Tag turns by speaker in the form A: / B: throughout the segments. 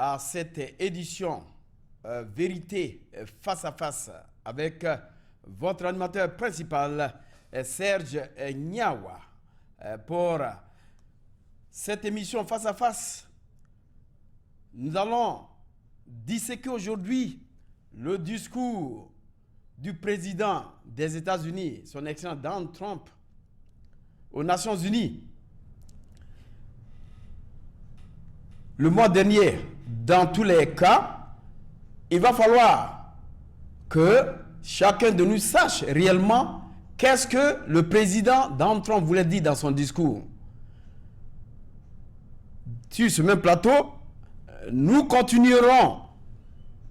A: à cette édition Vérité face à face avec votre animateur principal, Serge Nyawa. Pour cette émission face à face, nous allons disséquer aujourd'hui le discours du président des États-Unis, son excellent Donald Trump, aux Nations Unies. Le mois dernier, dans tous les cas, il va falloir que chacun de nous sache réellement qu'est-ce que le président Donald Trump voulait dire dans son discours. Sur ce même plateau, nous continuerons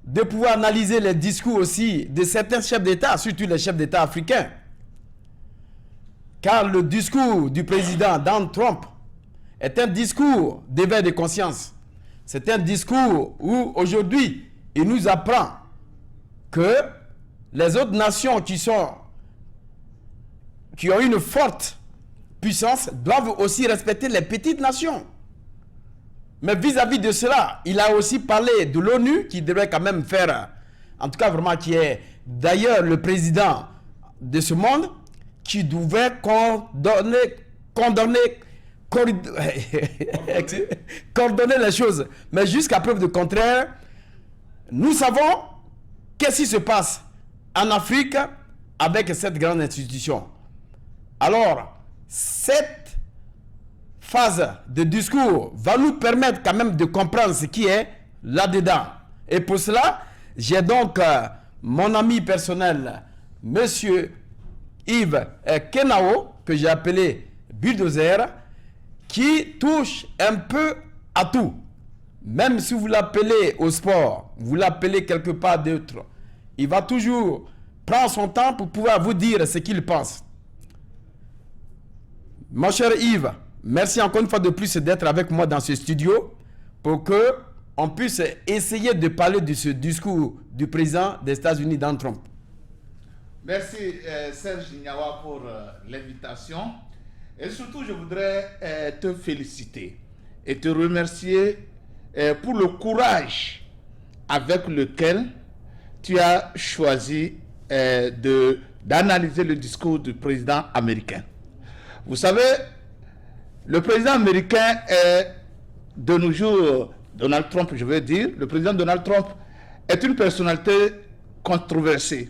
A: de pouvoir analyser les discours aussi de certains chefs d'État, surtout les chefs d'État africains. Car le discours du président Donald Trump est un discours d'éveil de conscience. C'est un discours où aujourd'hui, il nous apprend que les autres nations qui ont une forte puissance doivent aussi respecter les petites nations. Mais vis-à-vis de cela, il a aussi parlé de l'ONU qui devrait quand même faire, en tout cas vraiment qui est d'ailleurs le président de ce monde, qui devait coordonner les choses. Mais jusqu'à preuve de contraire, nous savons qu'est-ce qui se passe en Afrique avec cette grande institution. Alors, cette phase de discours va nous permettre quand même de comprendre ce qui est là-dedans. Et pour cela, j'ai donc mon ami personnel, Monsieur Yves Kenao, que j'ai appelé Bulldozer, qui touche un peu à tout. Même si vous l'appelez au sport, vous l'appelez quelque part d'autre, il va toujours prendre son temps pour pouvoir vous dire ce qu'il pense. Mon cher Yves, merci encore une fois de plus d'être avec moi dans ce studio pour qu'on puisse essayer de parler de ce discours du président des États-Unis, Donald Trump.
B: Merci Serge Nyawa pour l'invitation. Et surtout, je voudrais te féliciter et te remercier pour le courage avec lequel tu as choisi d'analyser le discours du président américain. Vous savez, le président américain est de nos jours, Donald Trump, je veux dire, le président Donald Trump est une personnalité controversée,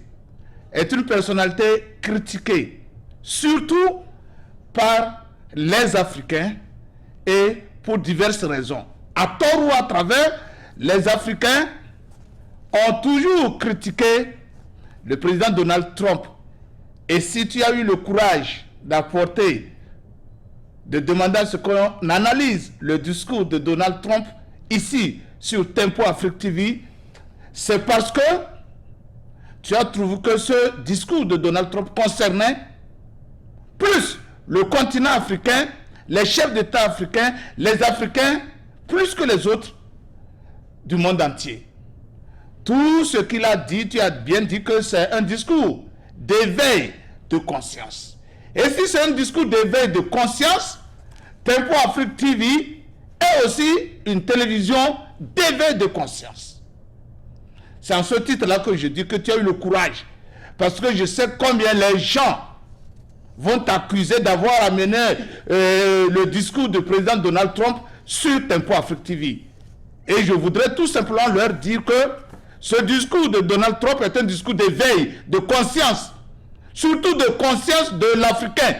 B: est une personnalité critiquée, surtout par les Africains et pour diverses raisons. À tort ou à travers, les Africains ont toujours critiqué le président Donald Trump. Et si tu as eu le courage d'apporter, de demander à ce qu'on analyse le discours de Donald Trump ici sur Tempo Afrique TV, c'est parce que tu as trouvé que ce discours de Donald Trump concernait plus le continent africain, les chefs d'État africains, les Africains, plus que les autres du monde entier. Tout ce qu'il a dit, tu as bien dit que c'est un discours d'éveil de conscience. Et si c'est un discours d'éveil de conscience, Tempo Afrique TV est aussi une télévision d'éveil de conscience. C'est en ce titre-là que je dis que tu as eu le courage. Parce que je sais combien les gens vont t'accuser d'avoir amené le discours du président Donald Trump sur Tempo Afrique TV. Et je voudrais tout simplement leur dire que ce discours de Donald Trump est un discours d'éveil, de conscience, surtout de conscience de l'Africain.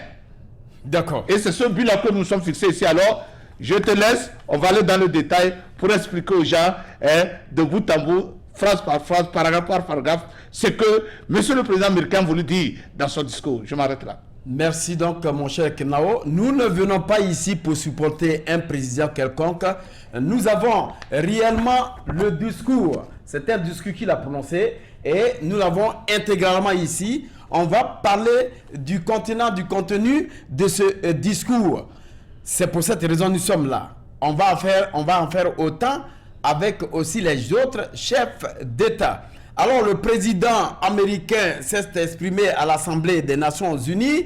A: D'accord.
B: Et c'est ce but-là que nous sommes fixés ici. Alors, je te laisse, on va aller dans le détail pour expliquer aux gens, de bout en bout, phrase par phrase, paragraphe par paragraphe, ce que M. le Président américain voulait dire dans son discours. Je m'arrête là.
A: Merci donc mon cher Kenao. Nous ne venons pas ici pour supporter un président quelconque. Nous avons réellement le discours. C'est un discours qu'il a prononcé et nous l'avons intégralement ici. On va parler du contenant, du contenu de ce discours. C'est pour cette raison que nous sommes là. On va en faire autant avec aussi les autres chefs d'État. Alors le président américain s'est exprimé à l'Assemblée des Nations Unies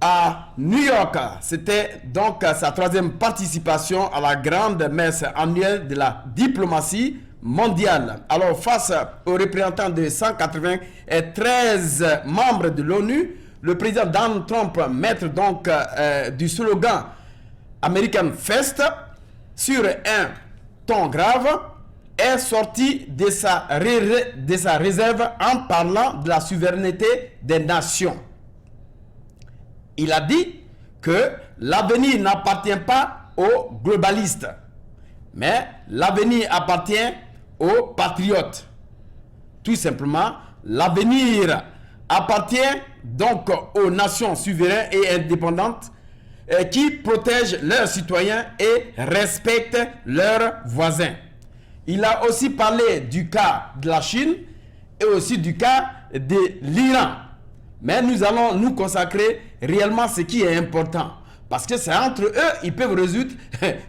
A: à New York. C'était donc sa 3e participation à la grande messe annuelle de la diplomatie mondiale. Alors, face aux représentants de 193 membres de l'ONU, le président Donald Trump, maître donc du slogan American First, sur un ton grave, est sorti de sa réserve en parlant de la souveraineté des nations. Il a dit que l'avenir n'appartient pas aux globalistes, mais l'avenir appartient aux patriotes. Tout simplement, l'avenir appartient donc aux nations souveraines et indépendantes qui protègent leurs citoyens et respectent leurs voisins. Il a aussi parlé du cas de la Chine et aussi du cas de l'Iran. Mais nous allons nous consacrer réellement à ce qui est important. Parce que c'est entre eux, ils peuvent résoudre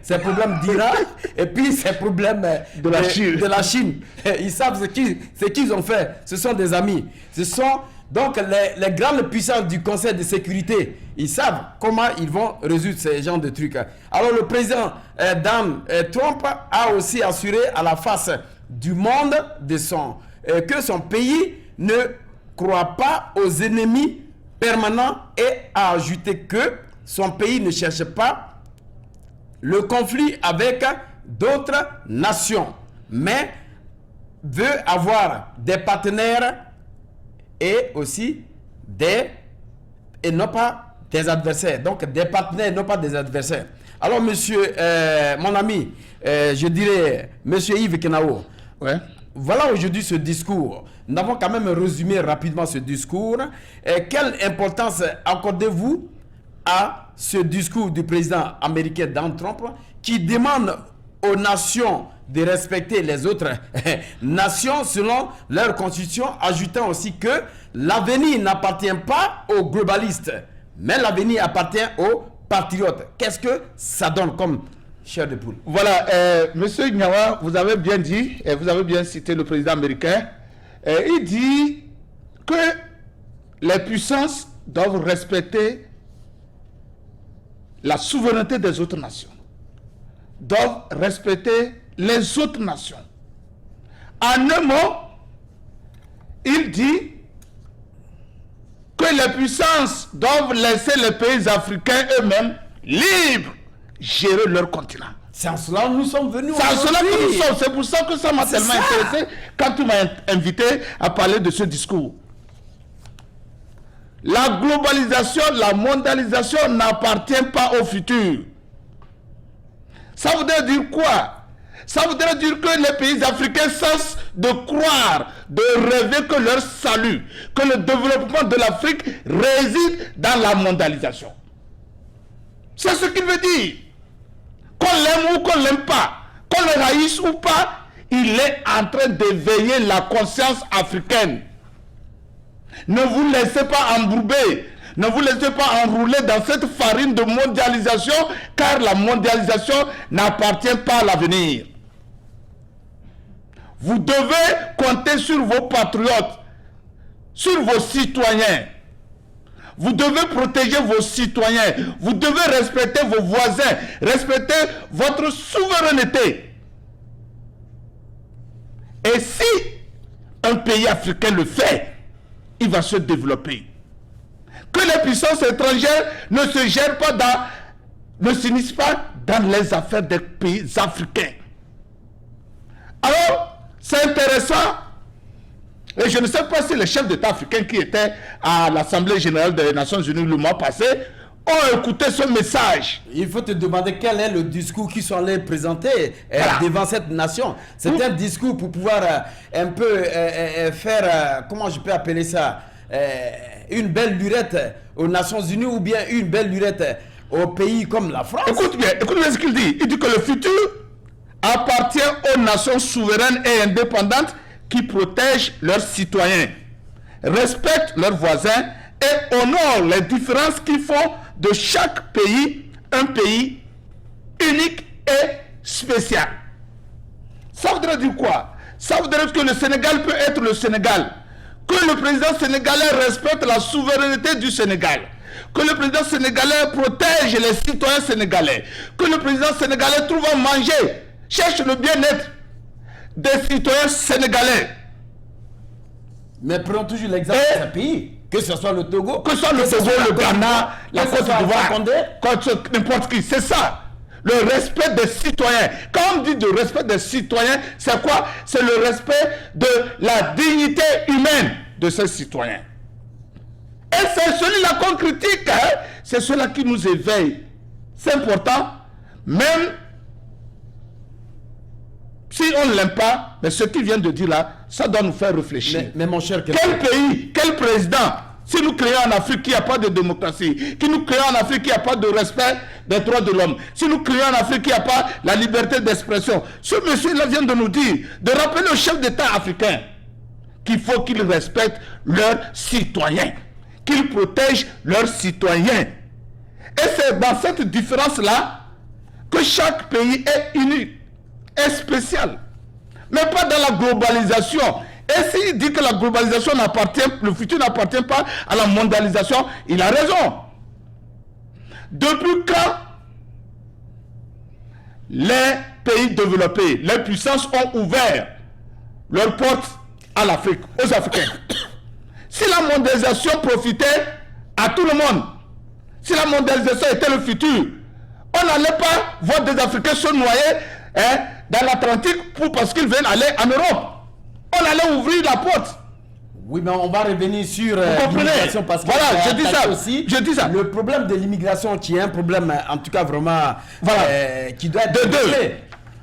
A: ces problèmes d'Iran et puis ces problèmes de la Chine. Ils savent ce qu'ils ont fait. Ce sont des amis. Ce sont donc les grandes puissances du Conseil de sécurité. Ils savent comment ils vont résoudre ces genres de trucs. Alors le président Donald Trump a aussi assuré à la face du monde que son pays ne croit pas aux ennemis permanents et a ajouté que son pays ne cherche pas le conflit avec d'autres nations, mais veut avoir des partenaires et aussi et non pas des adversaires. Donc des partenaires, non pas des adversaires. Alors monsieur, mon ami, je dirais, monsieur Yves Kenao,
B: ouais.
A: Voilà aujourd'hui ce discours. Nous avons quand même résumé rapidement ce discours. Quelle importance accordez-vous à ce discours du président américain Donald Trump qui demande aux nations de respecter les autres nations selon leur constitution, ajoutant aussi que l'avenir n'appartient pas aux globalistes, mais l'avenir appartient aux patriotes. Qu'est-ce que ça donne comme chair de poule?
B: Voilà, monsieur Nyawa, vous avez bien dit, et vous avez bien cité le président américain. Il dit que les puissances doivent respecter la souveraineté des autres nations, doivent respecter les autres nations. En un mot, il dit que les puissances doivent laisser les pays africains eux-mêmes libres gérer leur continent.
A: C'est en cela que nous sommes venus.
B: C'est en cela que nous sommes. C'est pour ça que ça m'a tellement intéressé quand tu m'as invité à parler de ce discours. La globalisation, la mondialisation n'appartient pas au futur. Ça voudrait dire quoi? Ça voudrait dire que les pays africains cessent de croire, de rêver que leur salut, que le développement de l'Afrique réside dans la mondialisation. C'est ce qu'il veut dire. Qu'on l'aime ou qu'on l'aime pas, qu'on le haïsse ou pas, il est en train d'éveiller la conscience africaine. Ne vous laissez pas embourber, ne vous laissez pas enrouler dans cette farine de mondialisation, car la mondialisation n'appartient pas à l'avenir. Vous devez compter sur vos patriotes, sur vos citoyens. Vous devez protéger vos citoyens. Vous devez respecter vos voisins. Respecter votre souveraineté. Et si un pays africain le fait, il va se développer. Que les puissances étrangères ne se gèrent pas ne s'unissent pas dans les affaires des pays africains. Alors, c'est intéressant. Et je ne sais pas si les chefs d'État africains qui étaient à l'Assemblée générale des Nations Unies le mois passé ont écouté ce message.
A: Il faut te demander quel est le discours qu'ils sont allés présenter devant cette nation. C'est un discours pour pouvoir un peu faire, comment je peux appeler ça, une belle lurette aux Nations Unies ou bien une belle lurette aux pays comme la France.
B: Écoute bien ce qu'il dit. Il dit que le futur appartient aux nations souveraines et indépendantes qui protègent leurs citoyens, respectent leurs voisins et honorent les différences qui font de chaque pays un pays unique et spécial. Ça voudrait dire quoi? Ça voudrait dire que le Sénégal peut être le Sénégal, que le président sénégalais respecte la souveraineté du Sénégal, que le président sénégalais protège les citoyens sénégalais, que le président sénégalais trouve à manger, cherche le bien-être des citoyens sénégalais.
A: Mais prenons toujours l'exemple de ce pays, que ce soit le Togo,
B: que ce soit le Togo, le Ghana, la Côte d'Ivoire, n'importe qui, c'est ça. Le respect des citoyens. Quand on dit de respect des citoyens, c'est quoi? C'est le respect de la dignité humaine de ces citoyens. Et c'est celui-là qu'on critique, hein? C'est cela qui nous éveille. C'est important, même si on ne l'aime pas, mais ce qu'il vient de dire là, ça doit nous faire réfléchir.
A: Mais mon cher,
B: quel pays, quel président, si nous créons en Afrique qu'il n'y a pas de démocratie, si nous créons en Afrique qu'il n'y a pas de respect des droits de l'homme, si nous créons en Afrique qu'il n'y a pas la liberté d'expression, ce monsieur-là vient de nous dire, de rappeler au chef d'État africain qu'il faut qu'il respecte leurs citoyens, qu'il protège leurs citoyens. Et c'est dans cette différence-là que chaque pays est unique, est spécial, mais pas dans la globalisation. Et s'il dit que la globalisation le futur n'appartient pas à la mondialisation, il a raison. Depuis quand les pays développés, les puissances ont ouvert leurs portes à l'Afrique, aux Africains? Si la mondialisation profitait à tout le monde, si la mondialisation était le futur, on n'allait pas voir des Africains se noyer dans l'Atlantique parce qu'ils viennent aller en Europe. On allait ouvrir la porte.
A: Oui, mais on va revenir sur l'immigration parce que
B: voilà, je dis ça
A: aussi.
B: Je dis ça.
A: Le problème de l'immigration qui est un problème, en tout cas vraiment,
B: voilà.
A: qui doit être
B: réglé.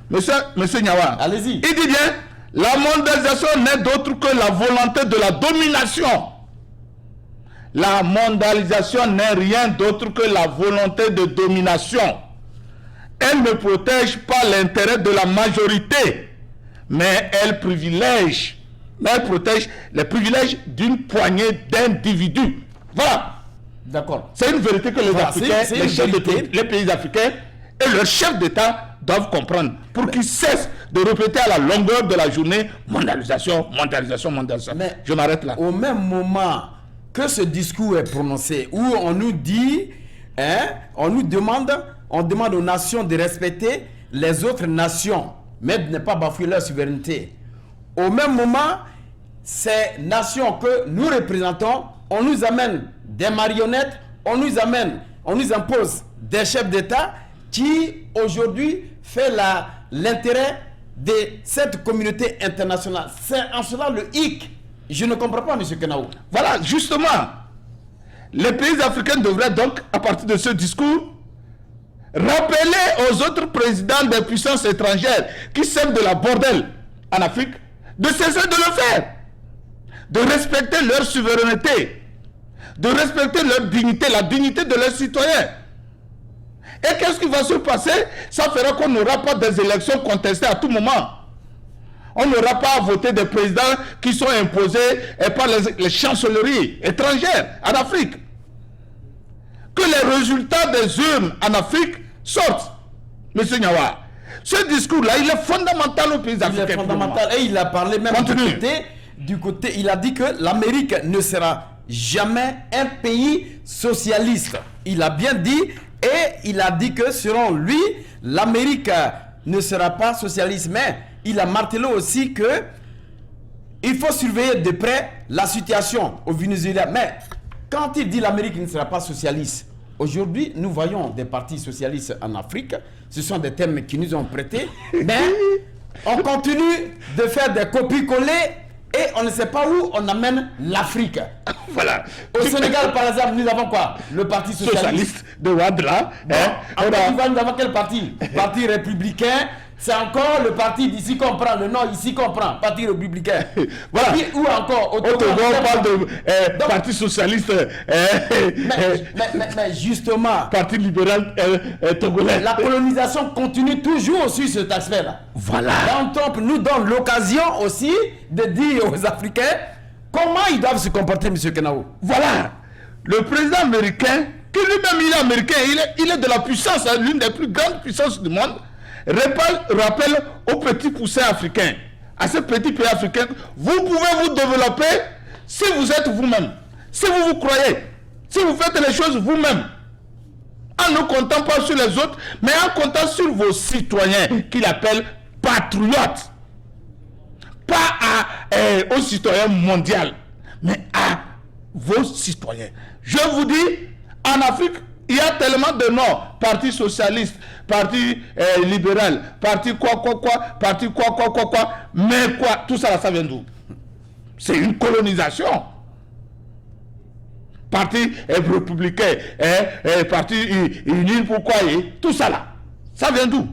B: Monsieur Nyawa,
A: allez-y.
B: Il dit bien, la mondialisation n'est d'autre que la volonté de la domination. La mondialisation n'est rien d'autre que la volonté de domination. Elle ne protège pas l'intérêt de la majorité, mais elle protège les privilèges d'une poignée d'individus. Voilà.
A: D'accord.
B: C'est une vérité que les Africains, les pays africains et leurs chefs d'État doivent comprendre pour qu'ils cessent de répéter à la longueur de la journée mondialisation, mondialisation, mondialisation. Mais je m'arrête là.
A: Au même moment que ce discours est prononcé, où on nous dit, on demande aux nations de respecter les autres nations, mais de ne pas bafouer leur souveraineté. Au même moment, ces nations que nous représentons, on nous amène des marionnettes, on nous impose des chefs d'État qui aujourd'hui fait l'intérêt de cette communauté internationale. C'est en cela le hic. Je ne comprends pas, M. Kenaou.
B: Voilà, justement, les pays africains devraient donc, à partir de ce discours, rappeler aux autres présidents des puissances étrangères qui sèment de la bordel en Afrique, de cesser de le faire, de respecter leur souveraineté, de respecter leur dignité, la dignité de leurs citoyens. Et qu'est-ce qui va se passer? Ça fera qu'on n'aura pas des élections contestées à tout moment. On n'aura pas à voter des présidents qui sont imposés par les chancelleries étrangères en Afrique. Que les résultats des urnes en Afrique sortent. Monsieur Nyawa, ce discours-là, il est fondamental aux pays africains.
A: Il est fondamental. Et il a parlé même du côté, il a dit que l'Amérique ne sera jamais un pays socialiste. Il a bien dit, et il a dit que selon lui, l'Amérique ne sera pas socialiste. Mais il a martelé aussi que il faut surveiller de près la situation au Venezuela. Mais quand il dit l'Amérique ne sera pas socialiste, aujourd'hui, nous voyons des partis socialistes en Afrique. Ce sont des termes qui nous ont prêtés. Mais on continue de faire des copies-collées et on ne sait pas où on amène l'Afrique.
B: Voilà.
A: Au Sénégal, par exemple, nous avons quoi? Le Parti socialiste
B: de Ouattara.
A: En Côte d'Ivoire, nous avons quel parti? Parti républicain. C'est encore le parti d'ici qu'on prend, le nom ici qu'on prend, parti républicain.
B: Voilà.
A: Puis, où encore?
B: Au Togo, on parle de parti socialiste.
A: Mais justement,
B: parti libéral togolais.
A: La colonisation continue toujours sur cet aspect-là.
B: Voilà.
A: Donald Trump nous donne l'occasion aussi de dire aux Africains comment ils doivent se comporter, M. Kenaou.
B: Voilà. Le président américain, qui lui-même il est américain, il est de la puissance, l'une des plus grandes puissances du monde, rappelle aux petits poussins africains, à ces petits pays africains, vous pouvez vous développer si vous êtes vous-même, si vous vous croyez, Si vous faites les choses vous-même, en ne comptant pas sur les autres, mais en comptant sur vos citoyens, qu'il appelle patriotes. Pas aux citoyens mondiaux, mais à vos citoyens. Je vous dis, en Afrique, il y a tellement de noms. Parti socialiste, parti libéral, parti quoi, parti quoi. Mais quoi, tout ça, ça vient d'où? C'est une colonisation. Parti républicain, parti uni, pourquoi, tout ça là, ça vient d'où?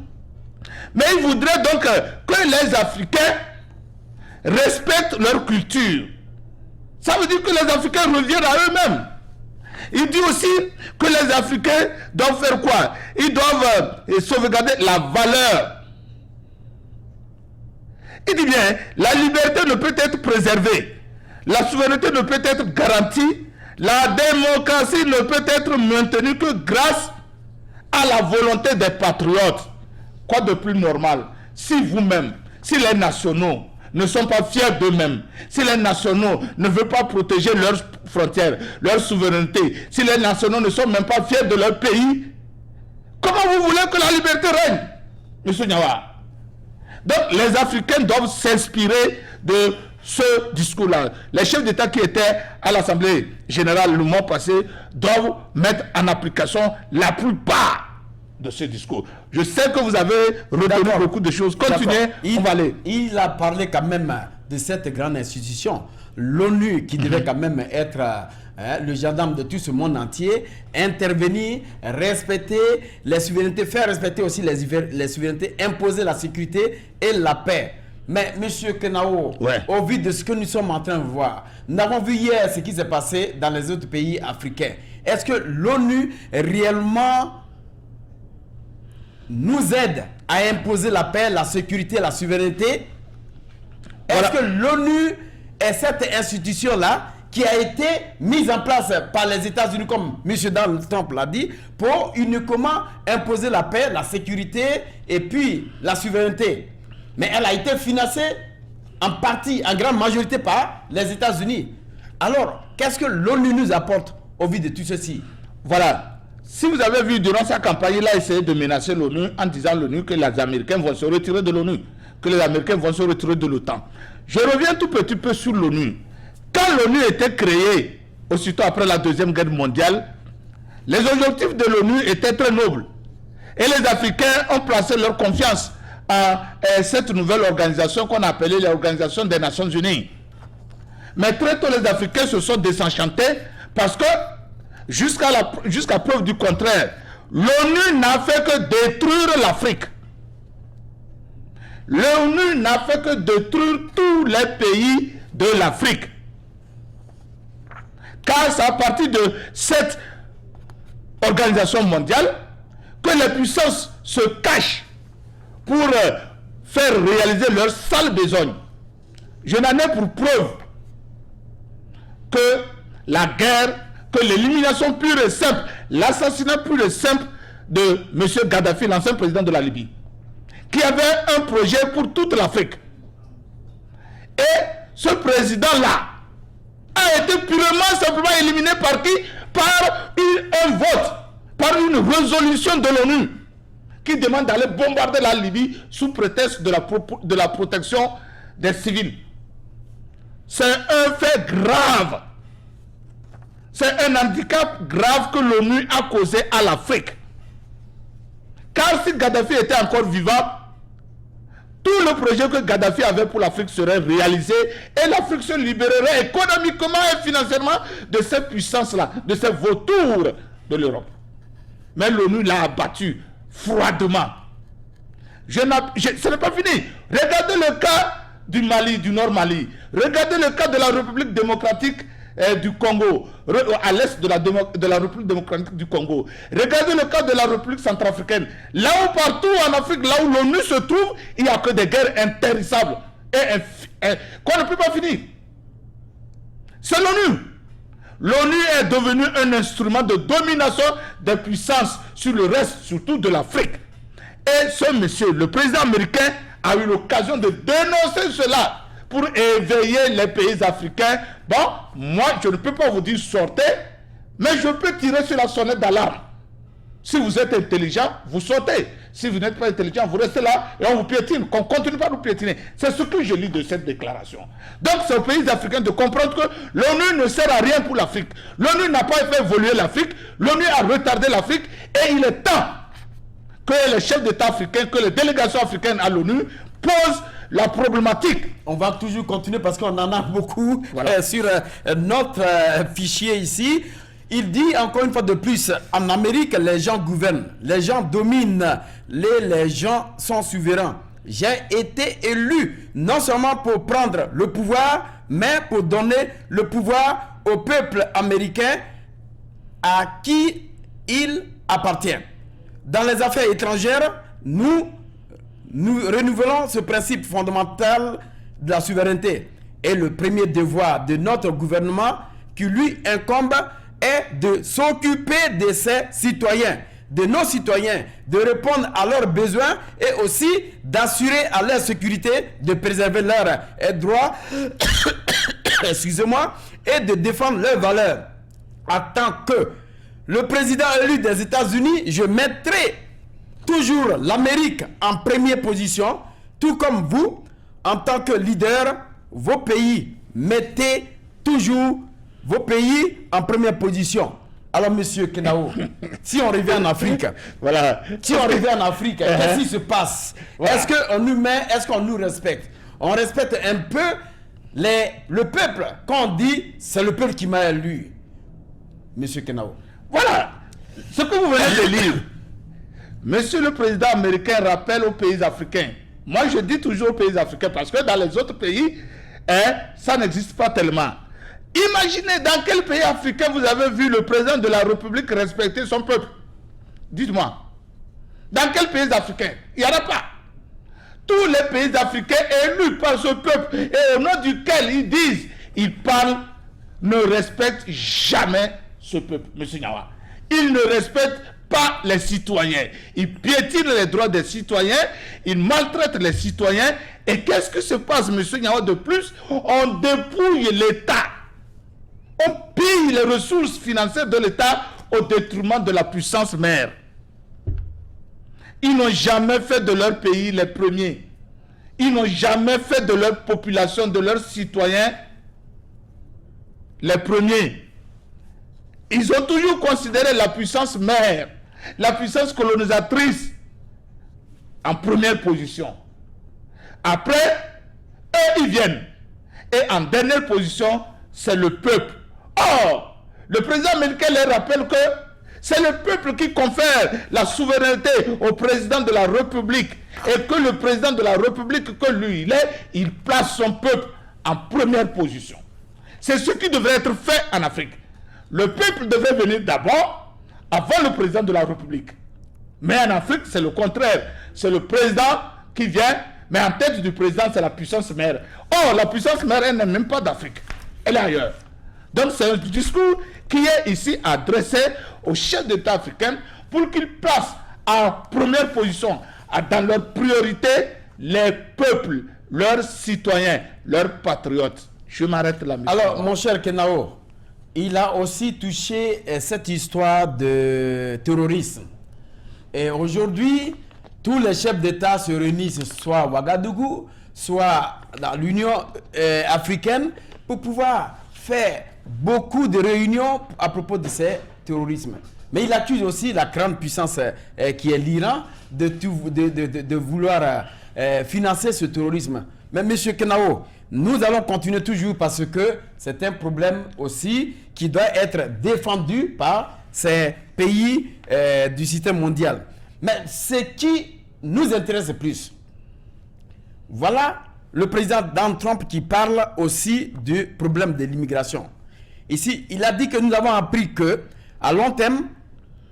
B: Mais ils voudraient donc que les Africains respectent leur culture. Ça veut dire que les Africains reviennent à eux-mêmes. Il dit aussi que les Africains doivent faire quoi? Ils doivent sauvegarder la valeur. Il dit bien, la liberté ne peut être préservée, la souveraineté ne peut être garantie, la démocratie ne peut être maintenue que grâce à la volonté des patriotes. Quoi de plus normal? Si vous-même, si les nationaux ne sont pas fiers d'eux-mêmes, si les nationaux ne veulent pas protéger leurs frontières, leur souveraineté, si les nationaux ne sont même pas fiers de leur pays, comment vous voulez que la liberté règne, M. Nyawa? Donc les Africains doivent s'inspirer de ce discours-là. Les chefs d'État qui étaient à l'Assemblée générale le mois passé doivent mettre en application la plupart de ce discours. Je sais que vous avez retenu beaucoup de choses. Continuez, on va aller.
A: Il a parlé quand même de cette grande institution, l'ONU, qui devait quand même être le gendarme de tout ce monde entier, intervenir, respecter les souverainetés, faire respecter aussi les souverainetés, imposer la sécurité et la paix. Mais M. Kenao, au vu de ce que nous sommes en train de voir, nous avons vu hier ce qui s'est passé dans les autres pays africains. Est-ce que l'ONU réellement nous aide à imposer la paix, la sécurité, la souveraineté? Est-ce que l'ONU est cette institution-là qui a été mise en place par les États-Unis, comme M. Donald Trump l'a dit, pour uniquement imposer la paix, la sécurité et puis la souveraineté? Mais elle a été financée en partie, en grande majorité par les États-Unis. Alors, qu'est-ce que l'ONU nous apporte au vu de tout ceci?
B: Voilà. Si vous avez vu, durant sa campagne, il a essayé de menacer l'ONU en disant à l'ONU que les Américains vont se retirer de l'ONU, que les Américains vont se retirer de l'OTAN. Je reviens tout petit peu sur l'ONU. Quand l'ONU était créée, aussitôt après la Deuxième Guerre mondiale, les objectifs de l'ONU étaient très nobles. Et les Africains ont placé leur confiance à cette nouvelle organisation qu'on appelait l'Organisation des Nations Unies. Mais très tôt, les Africains se sont désenchantés parce que, jusqu'à preuve du contraire, l'ONU n'a fait que détruire l'Afrique. L'ONU n'a fait que détruire tous les pays de l'Afrique. Car c'est à partir de cette organisation mondiale que les puissances se cachent pour faire réaliser leur sale besogne. Je n'en ai pour preuve que la guerre, que l'élimination pure et simple, l'assassinat pur et simple de M. Kadhafi, l'ancien président de la Libye, qui avait un projet pour toute l'Afrique. Et ce président-là a été purement, simplement éliminé par qui? Par un vote, par une résolution de l'ONU qui demande d'aller bombarder la Libye sous prétexte de la protection des civils. C'est un fait grave. C'est un handicap grave que l'ONU a causé à l'Afrique. Car si Kadhafi était encore vivant, tout le projet que Kadhafi avait pour l'Afrique serait réalisé et l'Afrique se libérerait économiquement et financièrement de ces puissances-là, de ces vautours de l'Europe. Mais l'ONU l'a abattu froidement. Ce n'est pas fini. Regardez le cas du Mali, du Nord Mali. Regardez le cas de la République démocratique du Congo, à l'est de la République démocratique du Congo. Regardez le cas de la République centrafricaine. Là où partout en Afrique, là où l'ONU se trouve, il n'y a que des guerres intarissables et qu'on ne peut pas finir. C'est l'ONU. L'ONU est devenue un instrument de domination des puissances sur le reste, surtout de l'Afrique. Et ce monsieur, le président américain, a eu l'occasion de dénoncer cela pour éveiller les pays africains. Bon, moi, je ne peux pas vous dire sortez, Mais je peux tirer sur la sonnette d'alarme. Si vous êtes intelligent, vous sautez. Si vous n'êtes pas intelligent, vous restez là et on vous piétine. Qu'on continue pas à nous piétiner. C'est ce que je lis de cette déclaration. Donc c'est aux pays africains de comprendre que l'ONU ne sert à rien pour l'Afrique. L'ONU n'a pas fait évoluer l'Afrique. L'ONU a retardé l'Afrique. Et il est temps que les chefs d'État africains, que les délégations africaines à l'ONU posent la problématique.
A: On va toujours continuer parce qu'on en a beaucoup sur notre fichier ici. Il dit encore une fois de plus, en Amérique, les gens gouvernent, les gens dominent, les gens sont souverains. J'ai été élu non seulement pour prendre le pouvoir, mais pour donner le pouvoir au peuple américain à qui il appartient. Dans les affaires étrangères, nous renouvelons ce principe fondamental de la souveraineté. Et le premier devoir de notre gouvernement qui lui incombe est de s'occuper de ses citoyens, de nos citoyens, de répondre à leurs besoins et aussi d'assurer à leur sécurité, de préserver leurs droits, excusez-moi, et de défendre leurs valeurs. En tant que le président élu des États-Unis, je mettrai toujours l'Amérique en première position, tout comme vous, en tant que leader, vos pays, mettez toujours vos pays en première position. Alors, monsieur Kenao, si on revient en Afrique, si on revient en Afrique, qu'est-ce qui se passe? Est-ce qu'on nous met, est-ce qu'on nous respecte? On respecte un peu le peuple. Quand on dit, c'est le peuple qui m'a élu, monsieur Kenao.
B: Voilà ce que vous venez de lire. Monsieur le président américain rappelle aux pays africains. Moi, je dis toujours aux pays africains parce que dans les autres pays, ça n'existe pas tellement. Imaginez dans quel pays africain vous avez vu le président de la République respecter son peuple. Dites-moi. Dans quel pays africain? Il n'y en a pas. Tous les pays africains élus par ce peuple et au nom duquel ils disent, ils parlent, ne respectent jamais ce peuple. Monsieur Nyawa. Ils ne respectent pas les citoyens. Ils piétinent les droits des citoyens. Ils maltraitent les citoyens. Et qu'est-ce qui se passe, monsieur Nyawa, de plus? On dépouille l'État. On pille les ressources financières de l'État au détriment de la puissance mère. Ils n'ont jamais fait de leur pays les premiers. Ils n'ont jamais fait de leur population, de leurs citoyens les premiers. Ils ont toujours considéré la puissance mère, la puissance colonisatrice en première position. Après, eux, ils viennent. Et en dernière position, c'est le peuple. Or, le président américain leur rappelle que c'est le peuple qui confère la souveraineté au président de la République. Et que le président de la République, que lui, il place son peuple en première position. C'est ce qui devrait être fait en Afrique. Le peuple devrait venir d'abord, avant le président de la République. Mais en Afrique, c'est le contraire. C'est le président qui vient, mais en tête du président, c'est la puissance mère. Or, la puissance mère, elle n'est même pas d'Afrique. Elle est ailleurs. Donc, c'est un discours qui est ici adressé aux chefs d'État africains pour qu'ils placent en première position, dans leur priorité, les peuples, leurs citoyens, leurs patriotes. Je m'arrête là.
A: Alors, mon cher Kenao, il a aussi touché cette histoire de terrorisme. Et aujourd'hui, tous les chefs d'État se réunissent soit à Ouagadougou, soit dans l'Union africaine pour pouvoir faire beaucoup de réunions à propos de ces terrorismes. Mais il accuse aussi la grande puissance qui est l'Iran de vouloir financer ce terrorisme. Mais M. Kenao, nous allons continuer toujours parce que c'est un problème aussi qui doit être défendu par ces pays du système mondial. Mais ce qui nous intéresse plus, voilà le président Donald Trump qui parle aussi du problème de l'immigration. Ici, il a dit que nous avons appris que, à long terme,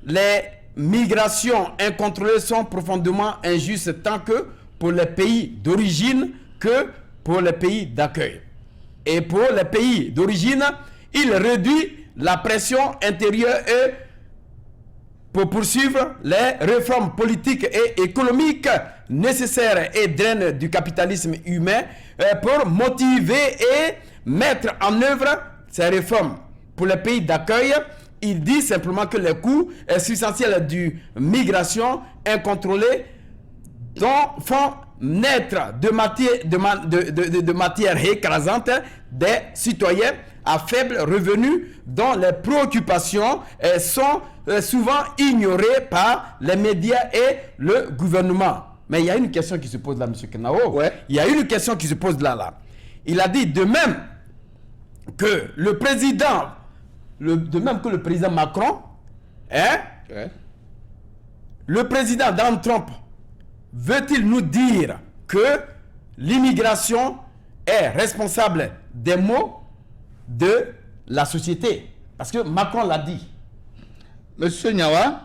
A: les migrations incontrôlées sont profondément injustes tant que pour les pays d'origine que pour les pays d'accueil. Et pour les pays d'origine, il réduit la pression intérieure et pour poursuivre les réformes politiques et économiques nécessaires et drainent du capitalisme humain pour motiver et mettre en œuvre ces réformes. Pour les pays d'accueil, il dit simplement que les coûts substantiels du migration incontrôlée dont font naître de matière écrasante des citoyens à faible revenu dont les préoccupations sont souvent ignorées par les médias et le gouvernement. Mais il y a une question qui se pose là, M. Kenao.
B: Ouais.
A: Il y a une question qui se pose là. Il a dit de même que le président, Macron, hein,
B: Ouais.
A: le président Donald Trump, veut-il nous dire que l'immigration est responsable des maux de la société? Parce que Macron l'a dit.
B: Monsieur Nyawa,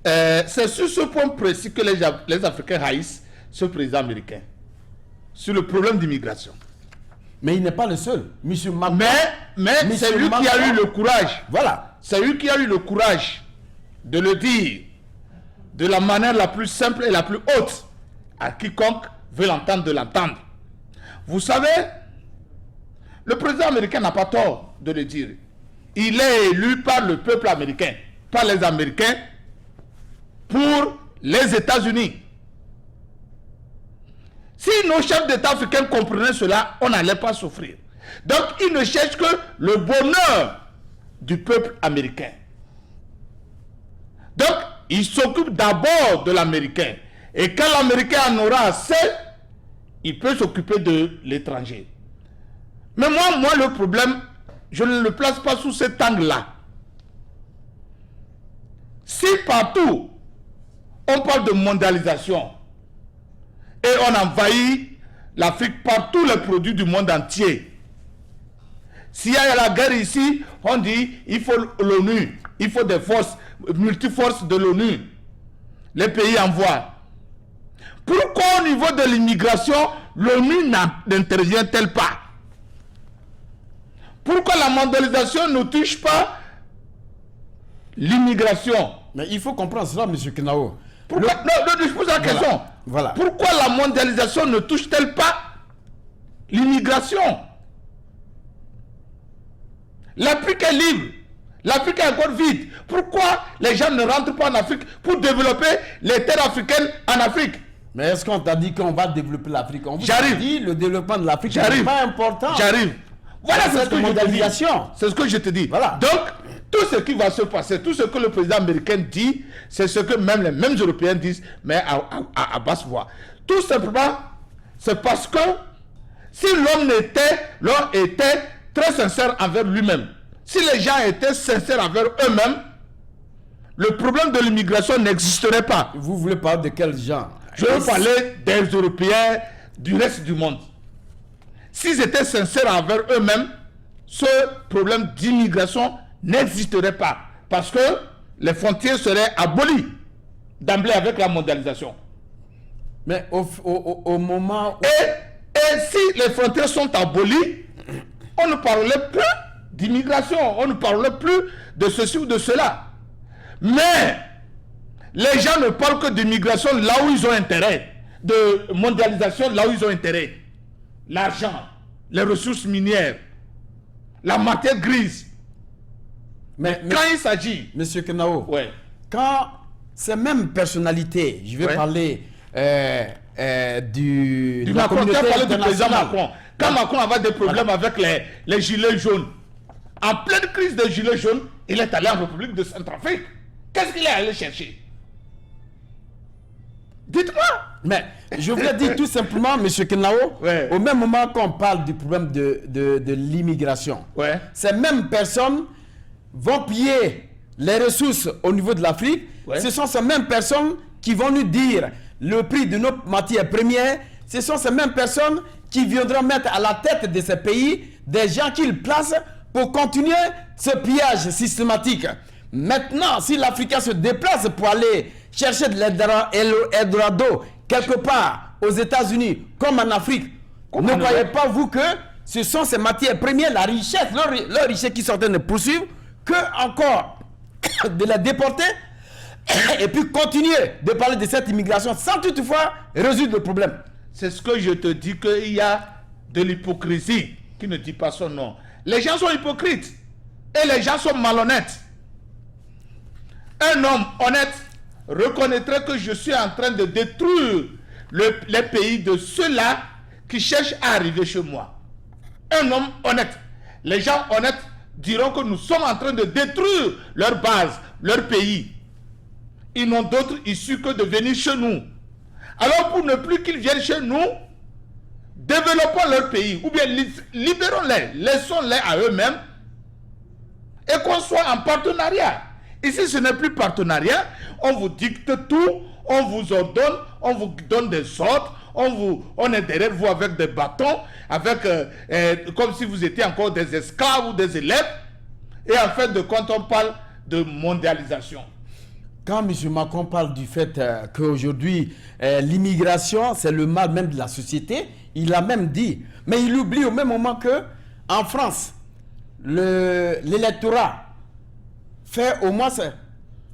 B: c'est sur ce point précis que les Africains haïssent ce président américain. Sur le problème d'immigration.
A: Mais il n'est pas le seul. Monsieur Macron.
B: Mais c'est lui qui a eu le courage.
A: Voilà.
B: C'est lui qui a eu le courage de le dire de la manière la plus simple et la plus haute à quiconque veut l'entendre de l'entendre. Vous savez, le président américain n'a pas tort de le dire. Il est élu par le peuple américain, par les Américains, pour les États-Unis. Si nos chefs d'État africains comprenaient cela, on n'allait pas souffrir. Donc, ils ne cherchent que le bonheur du peuple américain. Donc, ils s'occupent d'abord de l'Américain. Et quand l'Américain en aura assez, il peut s'occuper de l'étranger. Mais moi, le problème, je ne le place pas sous cet angle-là. Si partout, on parle de mondialisation, et on envahit l'Afrique par tous les produits du monde entier. S'il y a la guerre ici, on dit il faut l'ONU, il faut des forces, multiforces de l'ONU. Les pays envoient. Pourquoi au niveau de l'immigration, l'ONU n'intervient-elle pas? Pourquoi la mondialisation ne touche pas l'immigration?
A: Mais il faut comprendre cela, M. Kenao.
B: Pourquoi, non, je pose la question.
A: Voilà.
B: Pourquoi la mondialisation ne touche-t-elle pas l'immigration? L'Afrique est libre. L'Afrique est encore vide. Pourquoi les gens ne rentrent pas en Afrique pour développer les terres africaines en Afrique?
A: Mais est-ce qu'on t'a dit qu'on va développer l'Afrique? On vous a
B: J'arrive.
A: dit le développement de l'Afrique n'est pas important.
B: J'arrive. Voilà
A: C'est
B: ce que je te dis. C'est ce que je te dis.
A: Voilà.
B: Donc, tout ce qui va se passer, tout ce que le président américain dit, c'est ce que même les mêmes Européens disent, mais à basse voix. Tout simplement, c'est parce que si l'homme était très sincère envers lui-même, si les gens étaient sincères envers eux-mêmes, le problème de l'immigration n'existerait pas.
A: Vous voulez parler de quel genre?
B: Je veux parler des Européens, du reste du monde. S'ils étaient sincères envers eux-mêmes, ce problème d'immigration n'existerait pas. Parce que les frontières seraient abolies d'emblée avec la mondialisation.
A: Mais au moment où...
B: Et si les frontières sont abolies, on ne parlerait plus d'immigration, on ne parlerait plus de ceci ou de cela. Mais les gens ne parlent que d'immigration là où ils ont intérêt, de mondialisation là où ils ont intérêt. L'argent, les ressources minières, la matière grise. Mais quand il s'agit...
A: Monsieur Kenao,
B: Ouais.
A: quand ces mêmes personnalités, je vais
B: Ouais.
A: parler de la
B: Macron,
A: communauté
B: tu as parlé du président
A: internationale.
B: Macron. Quand Macron avait des problèmes avec les gilets jaunes, en pleine crise des gilets jaunes, il est allé en République de Centrafrique. Qu'est-ce qu'il est allé chercher? Dites-moi.
A: Mais je voulais dire tout simplement, M. Kenao,
B: Ouais.
A: au même moment qu'on parle du problème de l'immigration,
B: Ouais.
A: ces mêmes personnes vont piller les ressources au niveau de l'Afrique.
B: Ouais.
A: Ce sont ces mêmes personnes qui vont nous dire le prix de nos matières premières. Ce sont ces mêmes personnes qui viendront mettre à la tête de ces pays des gens qu'ils placent pour continuer ce pillage systématique. Maintenant, si l'Africain se déplace pour aller chercher de l'Eldorado quelque part aux États-Unis comme en Afrique, ne croyez pas vous que ce sont ces matières premières, la richesse, leur richesse qui sont en train de poursuivre, que encore de la déporter et puis continuer de parler de cette immigration sans toutefois résoudre le problème.
B: C'est ce que je te dis, qu'il y a de l'hypocrisie qui ne dit pas son nom. Les gens sont hypocrites et les gens sont malhonnêtes. un homme honnête reconnaîtrait que je suis en train de détruire les pays de ceux-là qui cherchent à arriver chez moi. Un homme honnête. Les gens honnêtes diront que nous sommes en train de détruire leur base, leur pays. Ils n'ont d'autre issue que de venir chez nous. Alors pour ne plus qu'ils viennent chez nous, développons leur pays, ou bien libérons-les, laissons-les à eux-mêmes, et qu'on soit en partenariat. Ici, ce n'est plus partenariat, on vous dicte tout, on vous ordonne, on vous donne des ordres, on est derrière vous avec des bâtons, avec, comme si vous étiez encore des esclaves ou des élèves, et en fait de compte, on parle de mondialisation.
A: Quand M. Macron parle du fait qu'aujourd'hui, l'immigration, c'est le mal même de la société, il a même dit, mais il oublie au même moment que en France, l'électorat fait au moins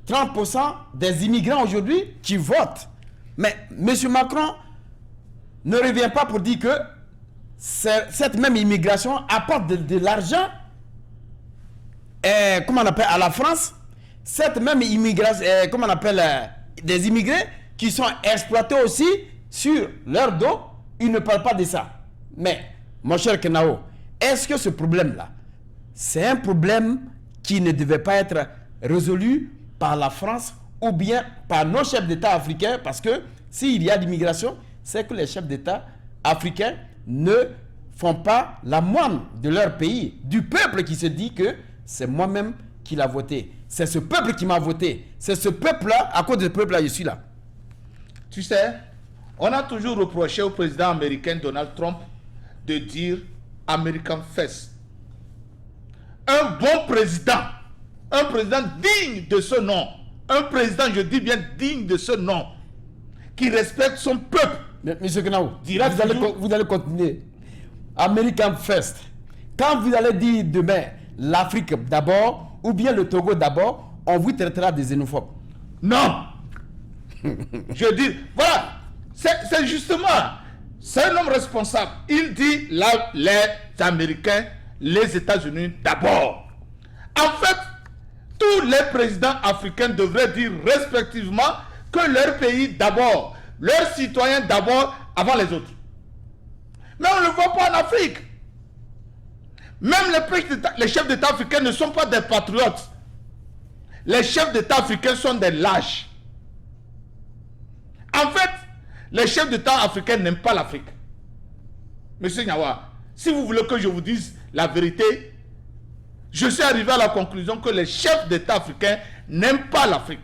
A: 30% des immigrants aujourd'hui qui votent. Mais M. Macron ne revient pas pour dire que cette même immigration apporte de l'argent, comment on appelle, à la France. Cette même immigration, comment on appelle, des immigrés qui sont exploités aussi sur leur dos, ils ne parlent pas de ça. Mais, mon cher Kenao, est-ce que ce problème-là, c'est un problème qui ne devait pas être résolu par la France ou bien par nos chefs d'État africains? Parce que s'il y a l'immigration, c'est que les chefs d'État africains ne font pas la moine de leur pays, du peuple qui se dit que c'est moi-même qui l'a voté. C'est ce peuple qui m'a voté. C'est ce peuple-là, à cause de ce peuple-là, je suis là.
B: Tu sais, on a toujours reproché au président américain Donald Trump de dire American First. Un bon président, un président digne de ce nom, un président, je dis bien digne de ce nom, qui respecte son peuple.
A: Mais, M. Kenao, vous allez continuer. American First. Quand vous allez dire demain l'Afrique d'abord, ou bien le Togo d'abord, on vous traitera des xénophobes.
B: Non. Je dis, voilà, c'est justement, c'est un homme responsable. Il dit là, les Américains, les États-Unis d'abord. En fait, tous les présidents africains devraient dire respectivement que leur pays d'abord, leurs citoyens d'abord, avant les autres. Mais on ne le voit pas en Afrique. Même les chefs d'État africains ne sont pas des patriotes. Les chefs d'État africains sont des lâches. En fait, les chefs d'État africains n'aiment pas l'Afrique. Monsieur Nyawa, si vous voulez que je vous dise la vérité, je suis arrivé à la conclusion que les chefs d'État africains n'aiment pas l'Afrique,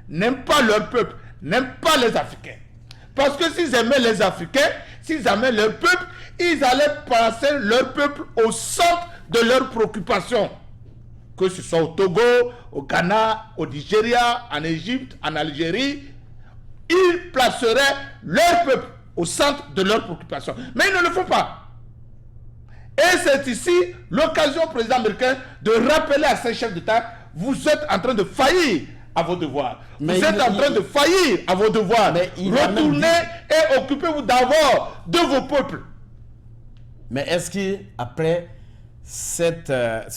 B: n'aiment pas leur peuple, n'aiment pas les Africains. Parce que s'ils aimaient les Africains, s'ils aimaient leur peuple, ils allaient placer leur peuple au centre de leurs préoccupations. Que ce soit au Togo, au Ghana, au Nigeria, en Égypte, en Algérie, ils placeraient leur peuple au centre de leurs préoccupations. Mais ils ne le font pas. Et c'est ici l'occasion au président américain de rappeler à ces chefs d'État, vous êtes en train de faillir à vos devoirs. Vous êtes en train de faillir à vos devoirs. Retournez et occupez-vous d'abord de vos peuples.
A: Mais est-ce qu'après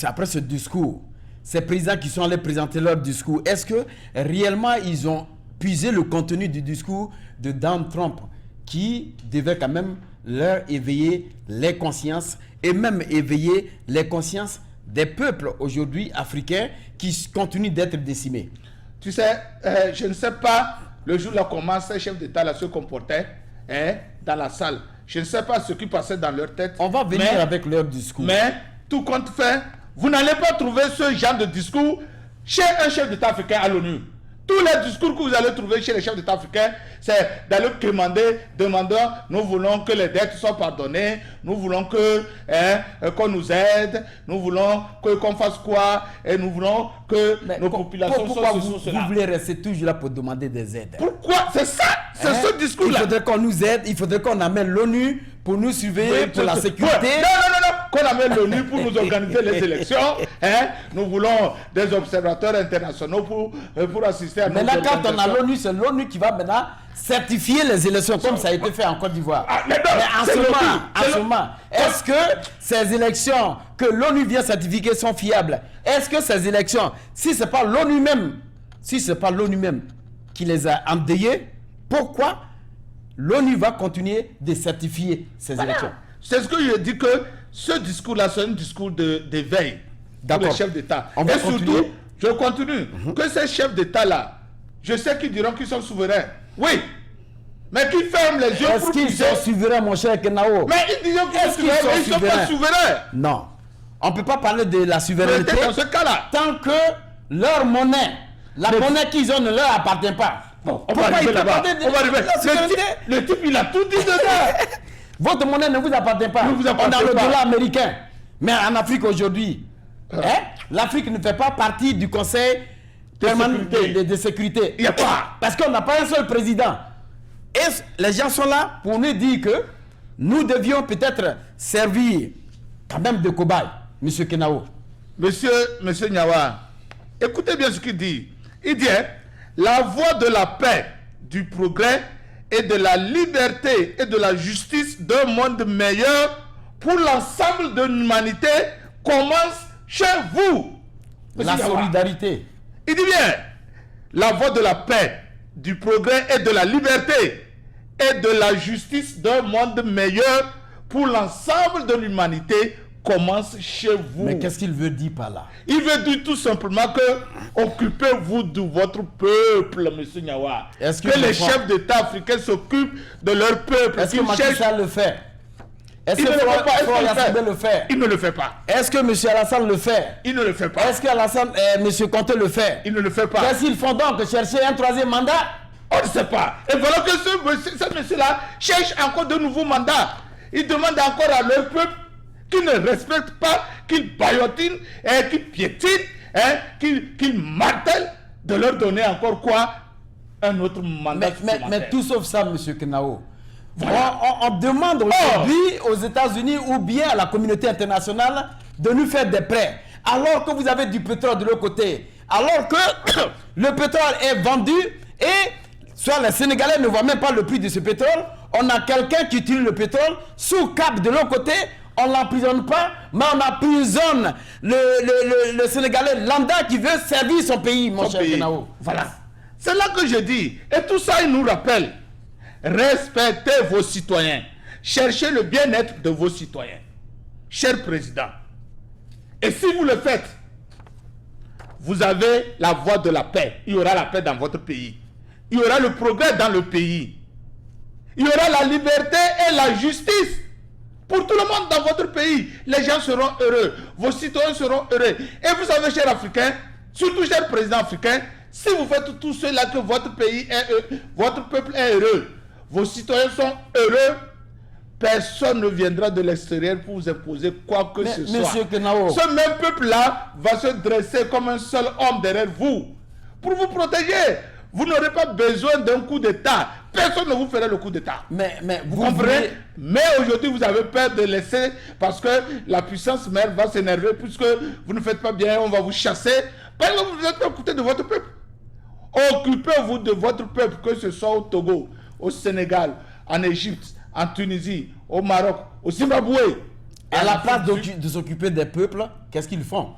A: après ce discours, ces présidents qui sont allés présenter leur discours, est-ce que réellement ils ont puisé le contenu du discours de Donald Trump qui devait quand même leur éveiller les consciences et même éveiller les consciences des peuples aujourd'hui africains qui continuent d'être décimés?
B: Tu sais, je ne sais pas le jour là comment ces chefs d'État là se comportaient dans la salle. Je ne sais pas ce qui passait dans leur tête.
A: On va venir avec leur discours.
B: Mais, tout compte fait, vous n'allez pas trouver ce genre de discours chez un chef d'État africain à l'ONU. Tous les discours que vous allez trouver chez les chefs d'État africains, c'est d'aller demandant, nous voulons que les dettes soient pardonnées, nous voulons qu'on nous aide, nous voulons qu'on fasse quoi, et nous voulons que nos populations soient
A: vous voulez rester toujours là pour demander des aides?
B: Pourquoi? C'est ça, c'est ce discours-là.
A: Il faudrait qu'on nous aide, il faudrait qu'on amène l'ONU pour nous surveiller, pour la sécurité.
B: Non, qu'on amène l'ONU pour nous organiser les élections. Nous voulons des observateurs internationaux pour assister à nos
A: élections. Maintenant, quand on a l'ONU, c'est l'ONU qui va maintenant certifier les élections comme ça a été fait en Côte d'Ivoire. Mais en ce moment, est-ce que ces élections que l'ONU vient certifier sont fiables? Est-ce que ces élections, si ce n'est pas l'ONU même si ce n'est pas l'ONU même qui les a endeuillés, pourquoi l'ONU va continuer de certifier ces élections?
B: C'est ce que je dis, que ce discours-là, c'est un discours d'éveil pour les chefs d'État. Et surtout, je continue, que ces chefs d'État-là, je sais qu'ils diront qu'ils sont souverains. Oui, mais qu'ils ferment les yeux.
A: Est-ce qu'ils sont souverains, mon cher Kenao?
B: Mais ils disent qu'ils ne sont pas souverains.
A: Non, on ne peut pas parler de la souveraineté
B: dans ce cas-là,
A: tant que leur monnaie, la monnaie qu'ils ont ne leur appartient pas.
B: Bon, on va arriver là-bas. Le type, il a tout dit dedans.
A: Votre monnaie ne vous appartient pas.
B: Ne vous appartient
A: on a le
B: pas.
A: dollar américain. Mais en Afrique aujourd'hui, l'Afrique ne fait pas partie du Conseil permanent de sécurité.
B: Il n'y a pas.
A: Parce qu'on n'a pas un seul président. Et les gens sont là pour nous dire que nous devions peut-être servir quand même de cobaye, M. Kenao.
B: Monsieur Nyawa, écoutez bien ce qu'il dit. Il dit, la voie de la paix, du progrès et de la liberté et de la justice d'un monde meilleur pour l'ensemble de l'humanité commence chez vous.
A: La solidarité.
B: Il dit bien, la voie de la paix, du progrès et de la liberté et de la justice d'un monde meilleur pour l'ensemble de l'humanité commence chez vous.
A: Mais qu'est-ce qu'il veut dire par là?
B: Il veut dire tout simplement que occupez-vous de votre peuple, M. Nyawa. Que les chefs d'État africains s'occupent de leur peuple.
A: Est-ce que Macky Sall le fait? Est-ce que Faure le fait?
B: Il ne le fait pas.
A: Est-ce que M. Alassane le fait?
B: Il ne le fait pas.
A: Est-ce que M. Conté le fait?
B: Il ne le fait pas.
A: Qu'est-ce qu'ils font donc? Chercher un troisième mandat?
B: On ne sait pas. Et voilà que ce monsieur-là cherche encore de nouveaux mandats. Il demande encore à leur peuple qui ne respecte pas, qu'il baillotine, qu'il piétine, qu'il martèle, de leur donner encore quoi? Un autre mandat.
A: Mais tout sauf ça, M. Kenao. Voilà. On demande aujourd'hui aux États-Unis ou bien à la communauté internationale de nous faire des prêts. Alors que vous avez du pétrole de l'autre côté. Alors que le pétrole est vendu et soit les Sénégalais ne voient même pas le prix de ce pétrole. On a quelqu'un qui utilise le pétrole sous cap de l'autre côté. On ne l'emprisonne pas, mais on emprisonne le Sénégalais lambda qui veut servir son pays, mon cher Kenao.
B: Voilà. C'est là que je dis. Et tout ça, il nous rappelle. Respectez vos citoyens. Cherchez le bien-être de vos citoyens. Cher président. Et si vous le faites, vous avez la voie de la paix. Il y aura la paix dans votre pays. Il y aura le progrès dans le pays. Il y aura la liberté et la justice pour tout le monde dans votre pays. Les gens seront heureux. Vos citoyens seront heureux. Et vous savez, chers Africains, surtout chers présidents africains, si vous faites tout cela, que votre pays est votre peuple est heureux, vos citoyens sont heureux, personne ne viendra de l'extérieur pour vous imposer quoi que ce soit.
A: Kenao.
B: Ce même peuple-là va se dresser comme un seul homme derrière vous pour vous protéger. Vous n'aurez pas besoin d'un coup d'État. Personne ne vous fera le coup d'État.
A: Mais
B: vous comprenez? Mais aujourd'hui, vous avez peur de laisser parce que la puissance mère va s'énerver puisque vous ne faites pas bien, on va vous chasser. Parce que vous êtes pas écouté de votre peuple. Occupez-vous de votre peuple, que ce soit au Togo, au Sénégal, en Égypte, en Tunisie, au Maroc, au Zimbabwe.
A: À la place de s'occuper des peuples, qu'est-ce qu'ils font?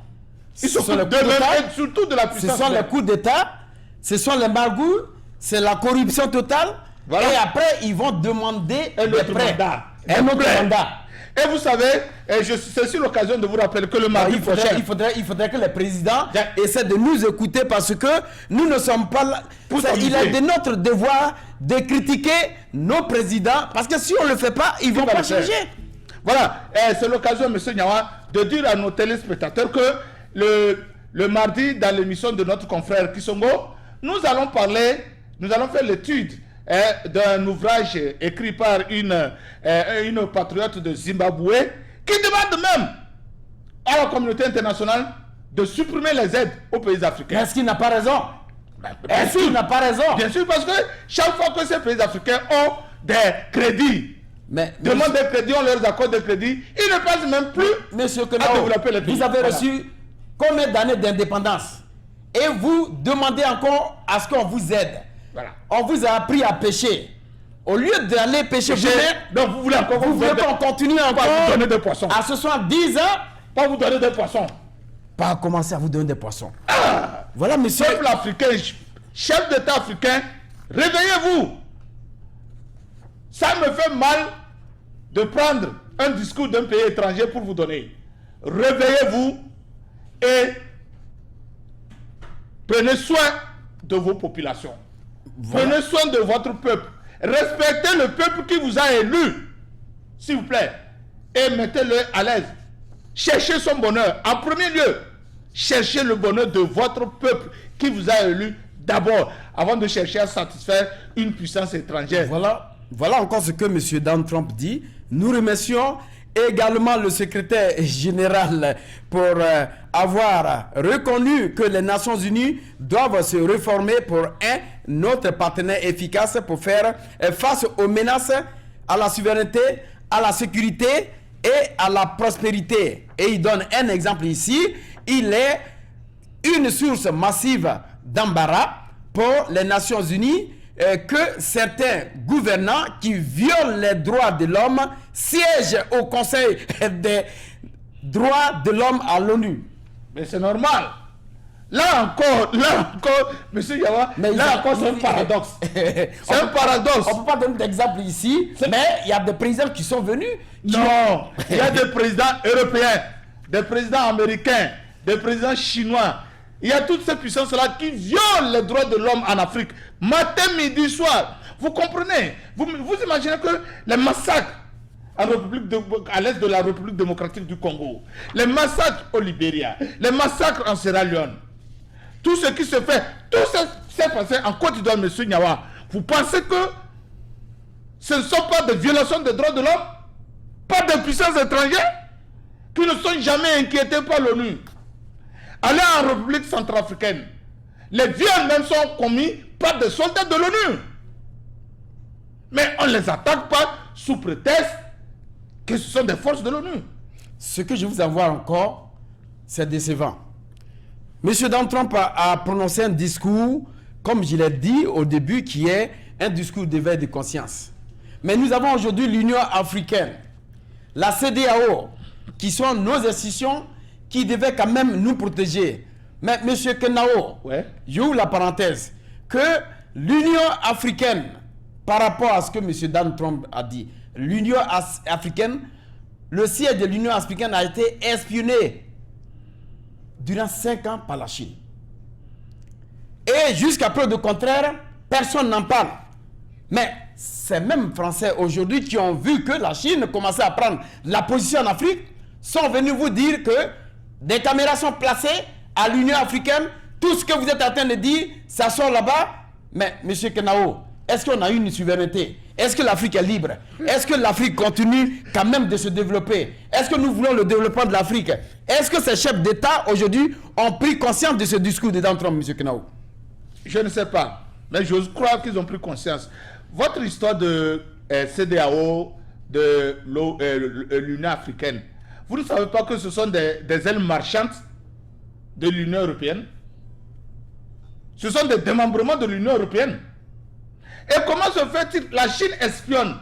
B: Ils s'occupent d'eux-mêmes et surtout de la puissance.
A: Ce sont les coups d'État, ce sont les magouilles, c'est la corruption totale. Voilà. Et après, ils vont demander
B: un autre mandat.
A: Un autre mandat.
B: Et vous savez, c'est sur l'occasion de vous rappeler que le mardi prochain...
A: Il faudrait que les présidents essaient de nous écouter parce que nous ne sommes pas là. Il est de notre devoir de critiquer nos présidents parce que si on ne le fait pas, ils ne vont pas changer.
B: Voilà, c'est l'occasion, M. Nyawa, de dire à nos téléspectateurs que le mardi, dans l'émission de notre confrère Kisongo, nous allons faire l'étude d'un ouvrage écrit par une patriote de Zimbabwe qui demande même à la communauté internationale de supprimer les aides aux pays africains.
A: Est-ce qu'il n'a pas raison? Est-ce qu'il n'a pas raison?
B: Bien sûr, parce que chaque fois que ces pays africains ont des crédits, demandent des crédits, on leur accorde des crédits, ils ne pensent même plus
A: Monsieur Kenao, vous avez reçu combien d'années d'indépendance? Et vous demandez encore à ce qu'on vous aide. Voilà. On vous a appris à pêcher. Au lieu d'aller pêcher,
B: donc vous voulez encore
A: vous voulez qu'on continue encore
B: vous donner des poissons.
A: À ce soir 10 ans,
B: pas vous donner des poissons.
A: Pas commencer à vous donner des poissons.
B: Ah,
A: Voilà, monsieur.
B: Peuple africain, chef d'État africain, réveillez-vous. Ça me fait mal de prendre un discours d'un pays étranger pour vous donner. Réveillez-vous et prenez soin de vos populations. Voilà. Prenez soin de votre peuple. Respectez le peuple qui vous a élu, s'il vous plaît, et mettez-le à l'aise. Cherchez son bonheur. En premier lieu, cherchez le bonheur de votre peuple qui vous a élu d'abord, avant de chercher à satisfaire une puissance étrangère.
A: Voilà encore ce que M. Donald Trump dit. Nous remercions également le secrétaire général pour avoir reconnu que les Nations Unies doivent se réformer pour un autre partenaire efficace pour faire face aux menaces à la souveraineté, à la sécurité et à la prospérité. Et il donne un exemple ici. Il est une source massive d'embarras pour les Nations Unies que certains gouvernants qui violent les droits de l'homme siègent au Conseil des droits de l'homme à l'ONU.
B: Mais c'est normal. Là encore, monsieur Yawa, là encore c'est un paradoxe. C'est un paradoxe.
A: On ne peut pas donner d'exemple ici, mais il y a des présidents qui sont venus.
B: Non, il y a des présidents européens, des présidents américains, des présidents chinois. Il y a toutes ces puissances-là qui violent les droits de l'homme en Afrique. Matin, midi, soir. Vous comprenez? Vous imaginez que les massacres à l'est de la République démocratique du Congo, les massacres au Libéria, les massacres en Sierra Leone, tout ce qui se fait, tout ça s'est passé en Côte d'Ivoire, M. Nyawa. Vous pensez que ce ne sont pas des violations des droits de l'homme? Pas de puissances étrangères qui ne sont jamais inquiétées par l'ONU? Allez en République centrafricaine. Les viols même sont commis par des soldats de l'ONU. Mais on ne les attaque pas sous prétexte que ce sont des forces de l'ONU.
A: Ce que je vous envoie encore, c'est décevant. M. Donald Trump a prononcé un discours, comme je l'ai dit au début, qui est un discours d'éveil de conscience. Mais nous avons aujourd'hui l'Union africaine, la CEDEAO, qui sont nos institutions qui devaient quand même nous protéger. Mais M. Kenao,
B: ouais.
A: J'ouvre la parenthèse, que l'Union africaine, par rapport à ce que M. Donald Trump a dit, l'Union africaine, le siège de l'Union africaine a été espionné durant 5 ans par la Chine. Et jusqu'à preuve de contraire, personne n'en parle. Mais ces mêmes Français aujourd'hui qui ont vu que la Chine commençait à prendre la position en Afrique, sont venus vous dire que des caméras sont placées à l'Union africaine. Tout ce que vous êtes en train de dire, ça sort là-bas. Mais, M. Kenao, est-ce qu'on a une souveraineté? Est-ce que l'Afrique est libre? Est-ce que l'Afrique continue quand même de se développer? Est-ce que nous voulons le développement de l'Afrique? Est-ce que ces chefs d'État aujourd'hui ont pris conscience de ce discours de Donald Trump, M. Kenao?
B: Je ne sais pas, mais j'ose croire qu'ils ont pris conscience. Votre histoire de CEDEAO, de l'Union africaine, vous ne savez pas que ce sont des ailes marchandes de l'Union européenne? Ce sont des démembrements de l'Union européenne. Et comment se fait-il que la Chine espionne?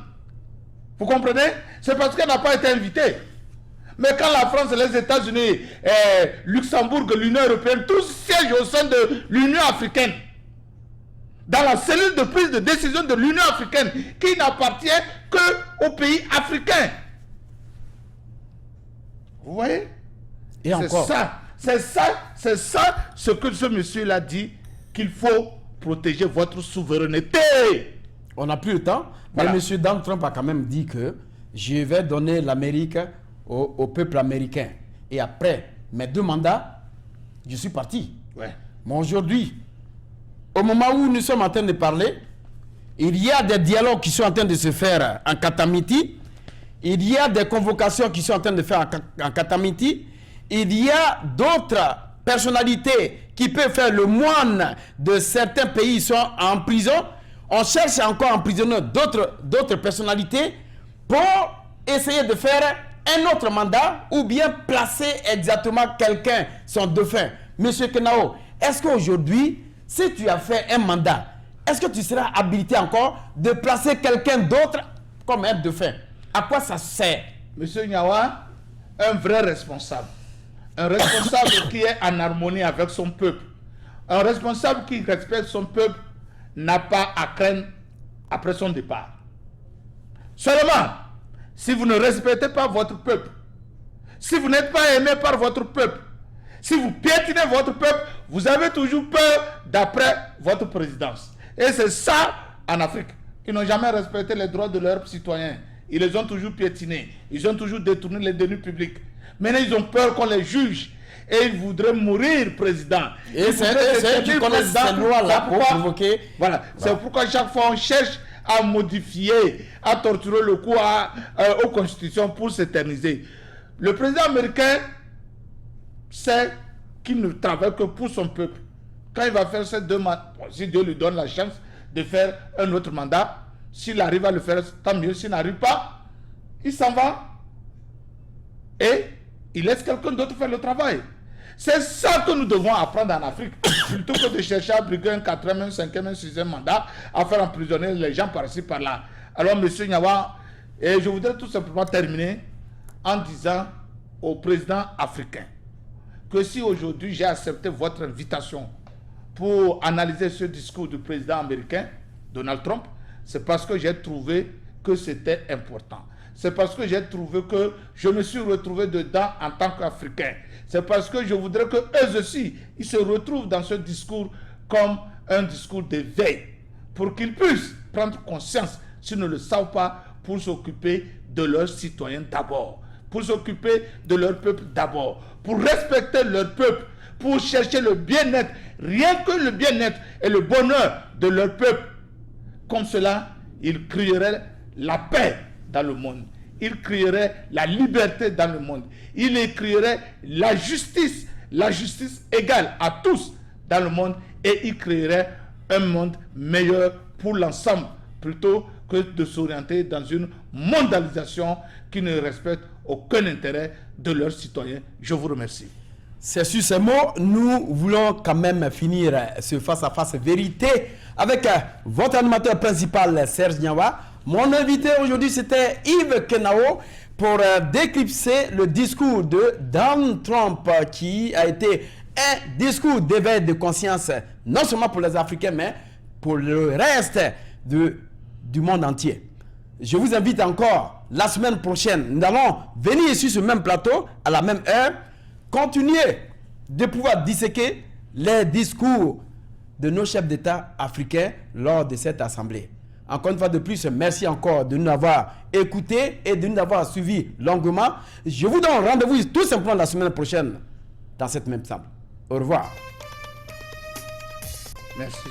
B: Vous comprenez? C'est parce qu'elle n'a pas été invitée. Mais quand la France, les États-Unis, Luxembourg, l'Union européenne, tous siègent au sein de l'Union africaine, dans la cellule de prise de décision de l'Union africaine, qui n'appartient qu'aux pays africains. Vous voyez?
A: Et encore.
B: C'est ça ce que ce monsieur-là dit, qu'il faut protéger votre souveraineté.
A: On n'a plus le temps, voilà. Mais M. Donald Trump a quand même dit que je vais donner l'Amérique au peuple américain. Et après mes 2 mandats, je suis parti.
B: Ouais.
A: Mais aujourd'hui, au moment où nous sommes en train de parler, il y a des dialogues qui sont en train de se faire en Katamiti. Il y a des convocations qui sont en train de faire en Katamiti. Il y a d'autres personnalités qui peuvent faire le moine de certains pays sont en prison. On cherche encore à emprisonner d'autres personnalités pour essayer de faire un autre mandat ou bien placer exactement quelqu'un, son dauphin. Monsieur Kenao, est-ce qu'aujourd'hui, si tu as fait un mandat, est-ce que tu seras habilité encore de placer quelqu'un d'autre comme un dauphin? À quoi ça sert?
B: Monsieur Nyawa, un vrai responsable. Un responsable qui est en harmonie avec son peuple. un responsable qui respecte son peuple n'a pas à craindre après son départ. Seulement, si vous ne respectez pas votre peuple, si vous n'êtes pas aimé par votre peuple, si vous piétinez votre peuple, vous avez toujours peur d'après votre présidence. Et c'est ça en Afrique. Ils n'ont jamais respecté les droits de leurs citoyens. Ils les ont toujours piétinés. Ils ont toujours détourné les deniers publics. Maintenant, ils ont peur qu'on les juge. Et ils voudraient mourir président.
A: Et c'est qui connaissent ces lois-là pour provoquer.
B: Voilà. C'est pourquoi chaque fois on cherche à modifier, à torturer le coup aux constitutions pour s'éterniser. Le président américain sait qu'il ne travaille que pour son peuple. Quand il va faire ces 2 mandats, si Dieu lui donne la chance de faire un autre mandat, s'il arrive à le faire, tant mieux. S'il n'arrive pas, il s'en va. Et il laisse quelqu'un d'autre faire le travail. C'est ça que nous devons apprendre en Afrique. Plutôt que de chercher à briguer un 4e, un 5e, un 6e mandat, à faire emprisonner les gens par-ci, par-là. Alors, M. Nyawa, et je voudrais tout simplement terminer en disant au président africain que si aujourd'hui j'ai accepté votre invitation pour analyser ce discours du président américain, Donald Trump, c'est parce que j'ai trouvé que c'était important. C'est parce que j'ai trouvé que je me suis retrouvé dedans en tant qu'Africain. C'est parce que je voudrais qu'eux aussi, ils se retrouvent dans ce discours comme un discours d'éveil, pour qu'ils puissent prendre conscience, s'ils ne le savent pas, pour s'occuper de leurs citoyens d'abord, pour s'occuper de leur peuple d'abord, pour respecter leur peuple, pour chercher le bien-être, rien que le bien-être et le bonheur de leur peuple. Comme cela, ils crieraient la paix dans le monde. Ils crieraient la liberté dans le monde. Ils crieraient la justice égale à tous dans le monde. Et ils créeraient un monde meilleur pour l'ensemble, plutôt que de s'orienter dans une mondialisation qui ne respecte aucun intérêt de leurs citoyens. Je vous remercie.
A: C'est sur ces mots, nous voulons quand même finir ce face-à-face vérité avec votre animateur principal, Serge Nyawa. Mon invité aujourd'hui, c'était Yves Kenao pour déclipser le discours de Donald Trump qui a été un discours d'éveil de conscience, non seulement pour les Africains, mais pour le reste du monde entier. Je vous invite encore la semaine prochaine. Nous allons venir sur ce même plateau à la même heure, continuer de pouvoir disséquer les discours de nos chefs d'État africains lors de cette assemblée. Encore une fois de plus, merci encore de nous avoir écoutés et de nous avoir suivis longuement. Je vous donne rendez-vous tout simplement la semaine prochaine dans cette même salle. Au revoir.
B: Merci.